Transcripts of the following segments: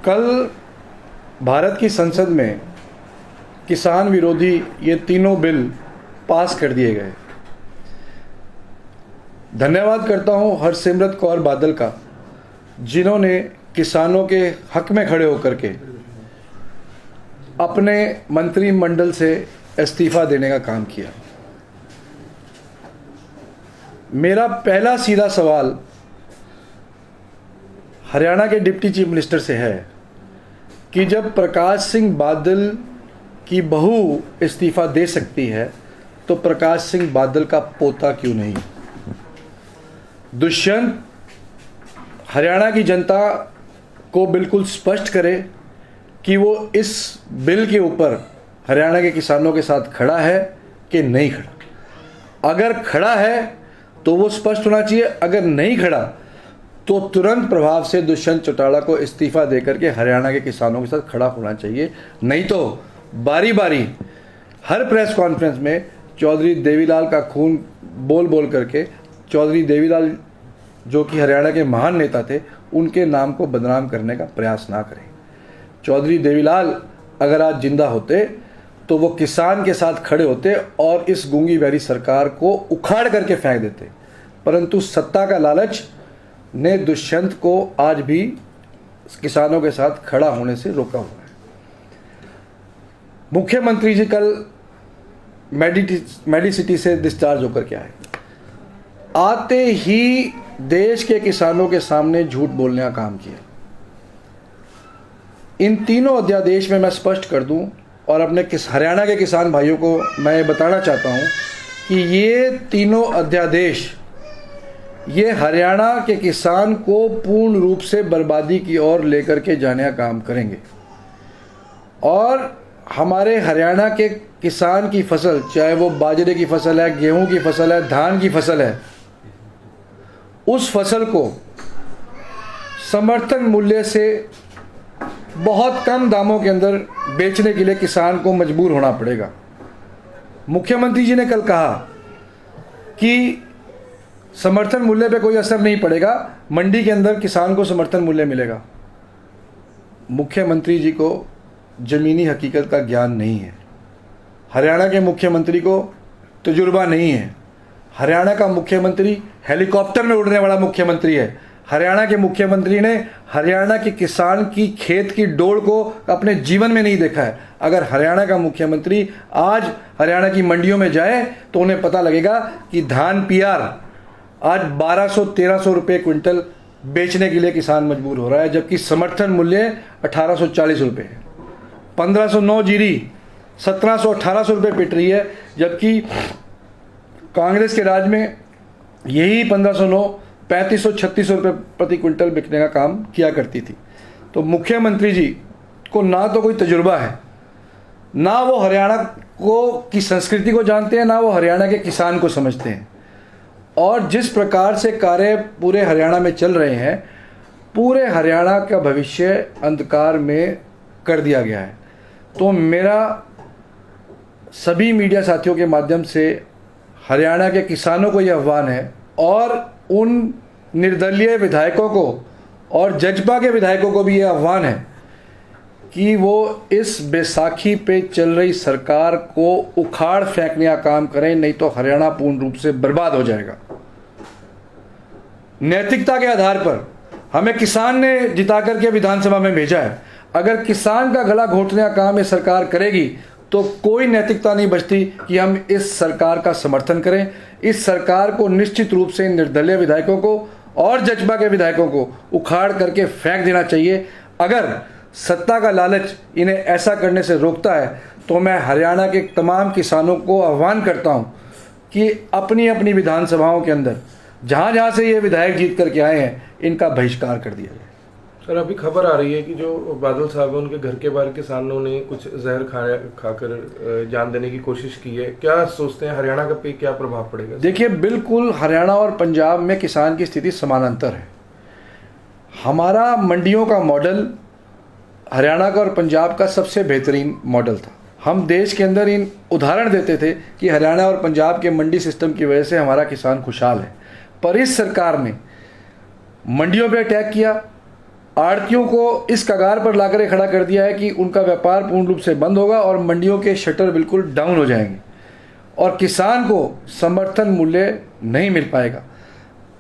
कल भारत की संसद में किसान विरोधी ये तीनों बिल पास कर दिए गए। धन्यवाद करता हूं हरसिमरत कौर बादल का, जिन्होंने किसानों के हक में खड़े होकर के अपने मंत्रिमंडल से इस्तीफा देने का काम किया। मेरा पहला सीधा सवाल हरियाणा के डिप्टी चीफ मिनिस्टर से है कि जब प्रकाश सिंह बादल की बहू इस्तीफा दे सकती है तो प्रकाश सिंह बादल का पोता क्यों नहीं? दुष्यंत हरियाणा की जनता को बिल्कुल स्पष्ट करे कि वो इस बिल के ऊपर हरियाणा के किसानों के साथ खड़ा है कि नहीं खड़ा। अगर खड़ा है तो वो स्पष्ट होना चाहिए, अगर नहीं खड़ा तो तुरंत प्रभाव से दुष्यंत चौटाला को इस्तीफा देकर के हरियाणा के किसानों के साथ खड़ा होना चाहिए। नहीं तो बारी बारी हर प्रेस कॉन्फ्रेंस में चौधरी देवीलाल का खून बोल बोल करके चौधरी देवीलाल जो कि हरियाणा के महान नेता थे, उनके नाम को बदनाम करने का प्रयास ना करें। चौधरी देवीलाल अगर आज जिंदा होते तो वो किसान के साथ खड़े होते और इस गूंगी बहरी सरकार को उखाड़ करके फेंक देते, परंतु सत्ता का लालच ने दुष्यंत को आज भी किसानों के साथ खड़ा होने से रोका हुआ है। मुख्यमंत्री जी कल मेडिसिटी से डिस्चार्ज होकर के आए। आते ही देश के किसानों के सामने झूठ बोलने का काम किया। इन तीनों अध्यादेश में मैं स्पष्ट कर दूं और अपने हरियाणा के किसान भाइयों को मैं ये बताना चाहता हूं कि ये तीनों अध्यादेश ये हरियाणा के किसान को पूर्ण रूप से बर्बादी की ओर लेकर के जाने का काम करेंगे। और हमारे हरियाणा के किसान की फसल, चाहे वो बाजरे की फसल है, गेहूं की फसल है, धान की फसल है, उस फसल को समर्थन मूल्य से बहुत कम दामों के अंदर बेचने के लिए किसान को मजबूर होना पड़ेगा। मुख्यमंत्री जी ने कल कहा कि समर्थन मूल्य पे कोई असर नहीं पड़ेगा, मंडी के अंदर किसान को समर्थन मूल्य मिलेगा। मुख्यमंत्री जी को ज़मीनी हकीकत का ज्ञान नहीं है। हरियाणा के मुख्यमंत्री को तजुर्बा नहीं है। हरियाणा का मुख्यमंत्री हेलीकॉप्टर में उड़ने वाला मुख्यमंत्री है। हरियाणा के मुख्यमंत्री ने हरियाणा के किसान की खेत की डोर को अपने जीवन में नहीं देखा है। अगर हरियाणा का मुख्यमंत्री आज हरियाणा की मंडियों में जाए तो उन्हें पता लगेगा कि धान पीआर आज 1200-1300 रुपये क्विंटल बेचने के लिए किसान मजबूर हो रहा है, जबकि समर्थन मूल्य 1840 रुपये है। 1509 जीरी 1700-1800 रुपये पिट रही है, जबकि कांग्रेस के राज में यही 1509 3500-3600 रुपये प्रति क्विंटल बिकने का काम किया करती थी। तो मुख्यमंत्री जी को ना तो कोई तजुर्बा है, ना वो हरियाणा को की संस्कृति को जानते हैं, ना वो हरियाणा के किसान को समझते हैं। और जिस प्रकार से कार्य पूरे हरियाणा में चल रहे हैं, पूरे हरियाणा का भविष्य अंधकार में कर दिया गया है। तो मेरा सभी मीडिया साथियों के माध्यम से हरियाणा के किसानों को यह आह्वान है और उन निर्दलीय विधायकों को और जजपा के विधायकों को भी यह आह्वान है कि वो इस बैसाखी पे चल रही सरकार को उखाड़ फेंकने का काम करें, नहीं तो हरियाणा पूर्ण रूप से बर्बाद हो जाएगा। नैतिकता के आधार पर हमें किसान ने जिता करके विधानसभा में भेजा है। अगर किसान का गला घोटने का काम ये सरकार करेगी तो कोई नैतिकता नहीं बचती कि हम इस सरकार का समर्थन करें। इस सरकार को निश्चित रूप से निर्दलीय विधायकों को और जजपा के विधायकों को उखाड़ करके फेंक देना चाहिए। अगर सत्ता का लालच इन्हें ऐसा करने से रोकता है तो मैं हरियाणा के तमाम किसानों को आह्वान करता हूं कि अपनी अपनी विधानसभाओं के अंदर जहां जहां से ये विधायक जीत करके आए हैं, इनका बहिष्कार कर दिया जाए। सर, अभी खबर आ रही है कि जो बादल साहब है उनके घर के बाहर किसानों ने कुछ जहर खाकर जान देने की कोशिश की है। क्या सोचते हैं हरियाणा का पे क्या प्रभाव पड़ेगा? देखिए, बिल्कुल हरियाणा और पंजाब में किसान की स्थिति समानांतर है। हमारा मंडियों का मॉडल हरियाणा का और पंजाब का सबसे बेहतरीन मॉडल था। हम देश के अंदर इन उदाहरण देते थे कि हरियाणा और पंजाब के मंडी सिस्टम की वजह से हमारा किसान खुशहाल है। पर इस सरकार ने मंडियों पे अटैक किया, आड़तियों को इस कगार पर लाकर खड़ा कर दिया है कि उनका व्यापार पूर्ण रूप से बंद होगा और मंडियों के शटर बिल्कुल डाउन हो जाएंगे और किसान को समर्थन मूल्य नहीं मिल पाएगा।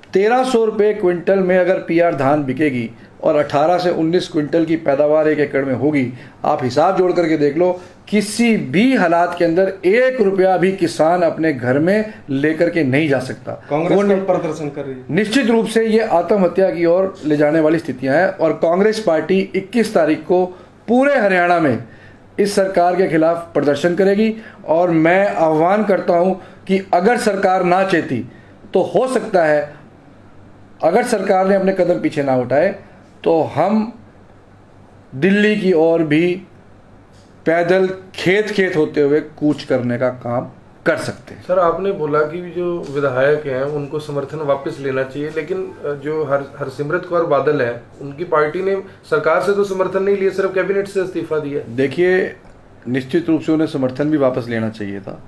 1300 रुपये क्विंटल में अगर पीआर धान बिकेगी और 18 से 19 क्विंटल की पैदावार 1 एकड़ में होगी, आप हिसाब जोड़ करके देख लो, किसी भी हालात के अंदर 1 रुपया भी किसान अपने घर में लेकर के नहीं जा सकता। कांग्रेस कल प्रदर्शन कर रही है। निश्चित रूप से ये आत्महत्या की ओर ले जाने वाली स्थितियां हैं और कांग्रेस पार्टी 21 तारीख को पूरे हरियाणा में इस सरकार के खिलाफ प्रदर्शन करेगी। और मैं आह्वान करता हूं कि अगर सरकार ना चाहती तो हो सकता है, अगर सरकार ने अपने कदम पीछे ना उठाए तो हम दिल्ली की ओर भी पैदल खेत होते हुए कूच करने का काम कर सकते हैं। सर, आपने बोला कि जो विधायक हैं उनको समर्थन वापस लेना चाहिए, लेकिन जो हरसिमरत कौर बादल है उनकी पार्टी ने सरकार से तो समर्थन नहीं लिया, सिर्फ कैबिनेट से इस्तीफा दिया। देखिए, निश्चित रूप से उन्हें समर्थन भी वापस लेना चाहिए था,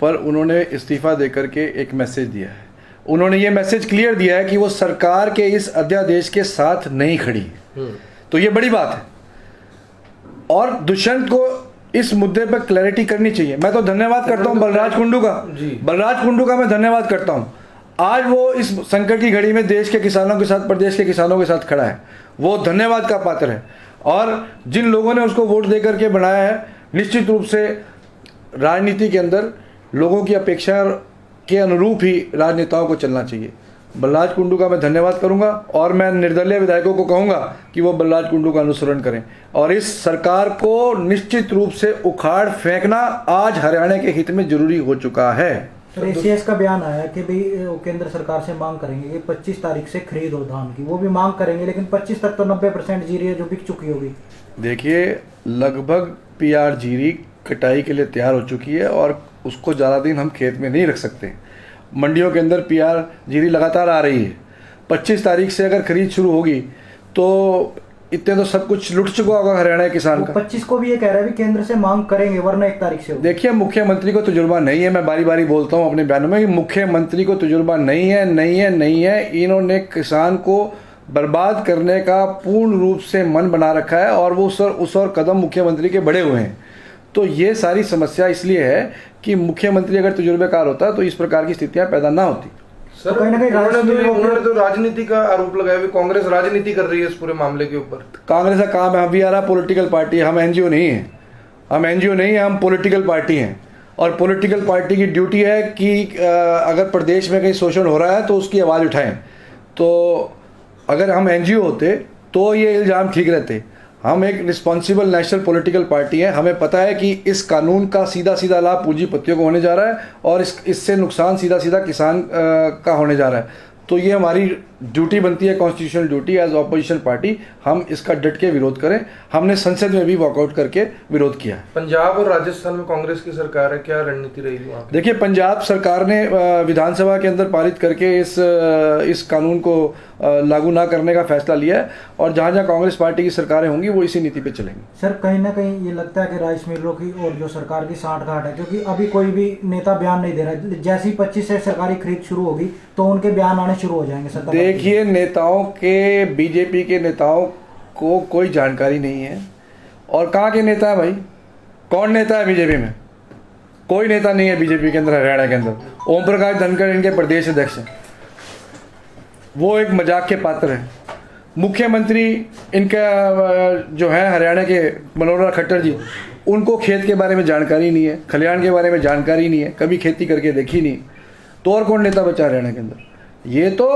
पर उन्होंने इस्तीफा देकर के एक मैसेज दिया है। उन्होंने ये मैसेज क्लियर दिया है कि वो सरकार के इस अध्यादेश के साथ नहीं खड़ी है। तो ये बड़ी बात है और दुष्यंत को इस मुद्दे पर क्लैरिटी करनी चाहिए। मैं तो धन्यवाद करता हूं बलराज कुंडू का मैं धन्यवाद करता हूं। आज वो इस संकट की घड़ी में देश के किसानों के साथ, प्रदेश के किसानों के साथ खड़ा है, वो धन्यवाद का पात्र है। और जिन लोगों ने उसको वोट दे करके बनाया है, निश्चित रूप से राजनीति के अंदर लोगों की अपेक्षा के अनुरूप ही राजनेताओं को चलना चाहिए। बलराज कुंडू का मैं धन्यवाद करूंगा और मैं निर्दलीय विधायकों को कहूंगा कि वो बलराज कुंडू का अनुसरण करें और इस सरकार को निश्चित रूप से उखाड़ फेंकना आज हरियाणा के हित में जरूरी हो चुका है। सर, एसीएस का बयान आया कि भाई केंद्र सरकार से मांग करेंगे कि 25 तारीख से खरीद हो धान की, वो भी मांग करेंगे, लेकिन 25 तक तो 90% जीरी जो बिक चुकी होगी। देखिए, लगभग पीआर जीरी कटाई के लिए तैयार हो चुकी है और उसको ज़्यादा दिन हम खेत में नहीं रख सकते। मंडियों के अंदर पीआर जीरी लगातार आ रही है। 25 तारीख से अगर खरीद शुरू होगी तो इतने तो सब कुछ लुट चुका होगा हरियाणा के किसान का। 25 को भी ये कह रहा है भी केंद्र से मांग करेंगे वरना 1 तारीख से। देखिए, मुख्यमंत्री को तजुर्बा नहीं है। मैं बारी बारी बोलता हूँ अपने बयानों में कि मुख्यमंत्री को तजुर्बा नहीं है। इन्होंने किसान को बर्बाद करने का पूर्ण रूप से मन बना रखा है और वो उस और कदम मुख्यमंत्री के बढ़े हुए हैं। तो ये सारी समस्या इसलिए है कि मुख्यमंत्री अगर तजुर्बेकार होता तो इस प्रकार की स्थितियां पैदा ना होती। सर, उन्होंने तो राजनीति का आरोप लगाया कि कांग्रेस राजनीति कर रही है इस पूरे मामले के ऊपर। कांग्रेस का काम है, we are a political party, हम एनजीओ नहीं है। हम पॉलिटिकल पार्टी हैं और पॉलिटिकल पार्टी की ड्यूटी है कि अगर प्रदेश में कहीं शोषण हो रहा है तो उसकी आवाज़ उठाएं। तो अगर हम एनजीओ होते तो ये इल्ज़ाम ठीक रहते। हम एक रिस्पॉन्सिबल नेशनल पॉलिटिकल पार्टी है। हमें पता है कि इस कानून का सीधा लाभ पूंजीपतियों को होने जा रहा है और इससे नुकसान सीधा किसान का होने जा रहा है। तो ये हमारी ड्यूटी बनती है, constitutional duty as opposition party, हम इसका डट के विरोध करें। हमने संसद में भी वॉकआउट करके विरोध किया है। पंजाब और राजस्थान में कांग्रेस की सरकार है, क्या रणनीति रहेगी वहाँ पे? देखिए, पंजाब सरकार ने विधानसभा के अंदर पारित करके इस कानून को लागू ना करने का फैसला लिया है और जहाँ जहाँ कांग्रेस पार्टी की सरकारें होंगी वो इसी नीति पे चलेंगी। सर, कहीं ना कहीं ये लगता है कि राइस मिलों की और जो सरकार की सांठगांठ है, क्योंकि अभी कोई भी नेता बयान नहीं दे रहा है। जैसे ही 25 से सरकारी खरीद शुरू होगी तो उनके बयान आने शुरू हो जाएंगे। देखिए, नेताओं के, बीजेपी के नेताओं को कोई जानकारी नहीं है। और कहाँ के नेता है भाई? कौन नेता है बीजेपी में? कोई नेता नहीं है बीजेपी के अंदर, हरियाणा के अंदर। ओम प्रकाश धनखड़ इनके प्रदेश अध्यक्ष हैं, वो एक मजाक के पात्र हैं। मुख्यमंत्री इनका जो है हरियाणा के, मनोहर लाल खट्टर जी, उनको खेत के बारे में जानकारी नहीं है, खलिहान के बारे में जानकारी नहीं है, कभी खेती करके देखी नहीं। तो और कौन नेता बचा हरियाणा के अंदर? ये तो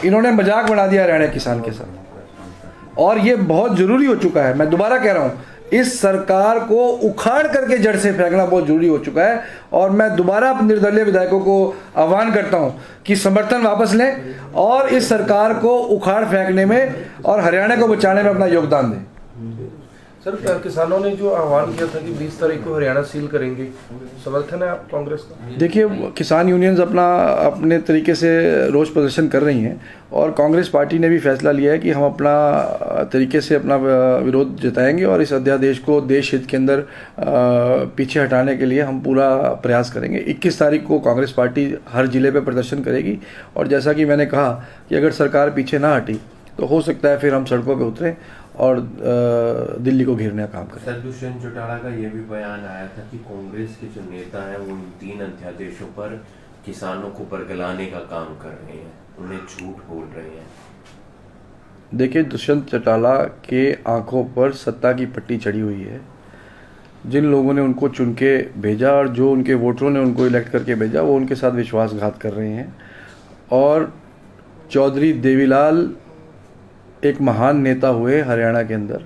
इन्होंने मजाक बना दिया हरियाणा किसान के साथ और ये बहुत ज़रूरी हो चुका है। मैं दोबारा कह रहा हूँ, इस सरकार को उखाड़ करके जड़ से फेंकना बहुत जरूरी हो चुका है और मैं दोबारा निर्दलीय विधायकों को आह्वान करता हूं कि समर्थन वापस लें और इस सरकार को उखाड़ फेंकने में और हरियाणा को बचाने में अपना योगदान दें। सर, किसानों ने जो आह्वान किया था कि 20 तारीख को हरियाणा सील करेंगे, समर्थन है आप कांग्रेस का? देखिए, किसान यूनियंस अपने तरीके से रोष प्रदर्शन कर रही हैं और कांग्रेस पार्टी ने भी फैसला लिया है कि हम अपना तरीके से अपना विरोध जताएंगे और इस अध्यादेश को देश हित के अंदर पीछे हटाने के लिए हम पूरा प्रयास करेंगे। 21 तारीख को कांग्रेस पार्टी हर जिले पर प्रदर्शन करेगी और जैसा कि मैंने कहा कि अगर सरकार पीछे ना हटी तो हो सकता है फिर हम सड़कों पे उतरें और दिल्ली को घेरने का काम करें। सर, दुष्यंत चौटाला का ये भी बयान आया था कि कांग्रेस के जो नेता हैं वो इन 3 अध्यादेशों पर किसानों को बरगलाने का काम कर रहे हैं, उन्हें झूठ बोल रहे हैं। देखिए, दुष्यंत चौटाला के आंखों पर सत्ता की पट्टी चढ़ी हुई है। जिन लोगों ने उनको चुन के भेजा और जो उनके वोटरों ने उनको इलेक्ट करके भेजा, वो उनके साथ विश्वासघात कर रहे हैं। और चौधरी देवीलाल एक महान नेता हुए हरियाणा के अंदर,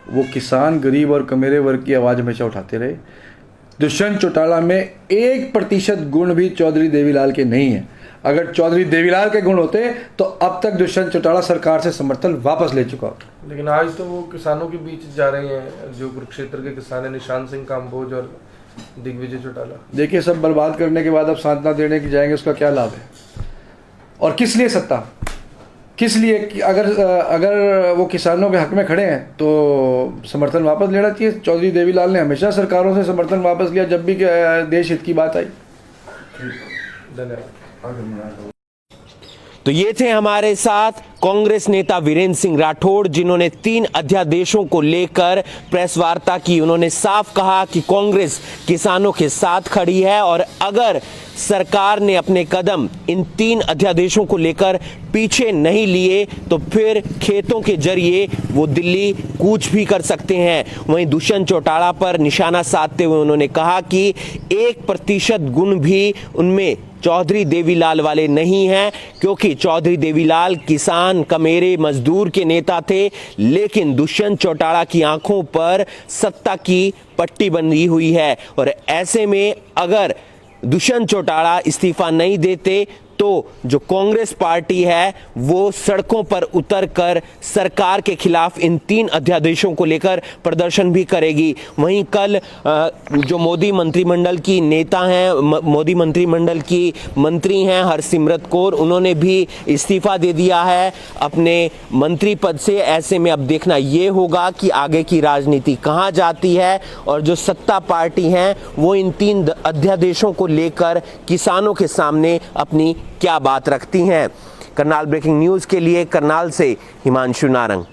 वो किसान, गरीब और कमेरे वर्ग की आवाज़ हमेशा उठाते रहे। दुष्यंत चौटाला में 1% गुण भी चौधरी देवीलाल के नहीं है। अगर चौधरी देवीलाल के गुण होते तो अब तक दुष्यंत चौटाला सरकार से समर्थन वापस ले चुका होता। लेकिन आज तो वो किसानों के बीच जा रहे हैं, जो कुरुक्षेत्र के किसान है, निशान सिंह काम्बोज और दिग्विजय चौटाला। देखिए, सब बर्बाद करने के बाद अब सांत्वना देने की जाएंगे, उसका क्या लाभ है? और किस लिए सत्ता, किस लिए? अगर वो किसानों के हक में खड़े हैं तो समर्थन वापस लेना चाहिए। चौधरी देवीलाल ने हमेशा सरकारों से समर्थन वापस लिया जब भी देश हित की बात आई। धन्यवाद। तो ये थे हमारे साथ कांग्रेस नेता वीरेंद्र सिंह राठौड़, जिन्होंने 3 अध्यादेशों को लेकर प्रेस वार्ता की। उन्होंने साफ कहा कि कांग्रेस किसानों के साथ खड़ी है और अगर सरकार ने अपने कदम इन 3 अध्यादेशों को लेकर पीछे नहीं लिए तो फिर खेतों के जरिए वो दिल्ली कूच भी कर सकते हैं। वहीं दुष्यंत चौटाला पर निशाना साधते हुए उन्होंने कहा कि 1% गुण भी उनमें चौधरी देवीलाल वाले नहीं हैं, क्योंकि चौधरी देवीलाल किसान, कमेरे, मजदूर के नेता थे, लेकिन दुष्यंत चौटाला की आंखों पर सत्ता की पट्टी बंधी हुई है। और ऐसे में अगर दुष्यंत चौटाला इस्तीफा नहीं देते तो जो कांग्रेस पार्टी है वो सड़कों पर उतरकर सरकार के खिलाफ इन 3 अध्यादेशों को लेकर प्रदर्शन भी करेगी। वहीं कल जो मोदी मंत्रिमंडल की नेता हैं, मोदी मंत्रिमंडल की मंत्री हैं हरसिमरत कौर, उन्होंने भी इस्तीफा दे दिया है अपने मंत्री पद से। ऐसे में अब देखना ये होगा कि आगे की राजनीति कहां जाती है और जो सत्ता पार्टी हैं वो इन 3 अध्यादेशों को लेकर किसानों के सामने अपनी क्या बात रखती हैं। करनाल ब्रेकिंग न्यूज़ के लिए करनाल से हिमांशु नारंग।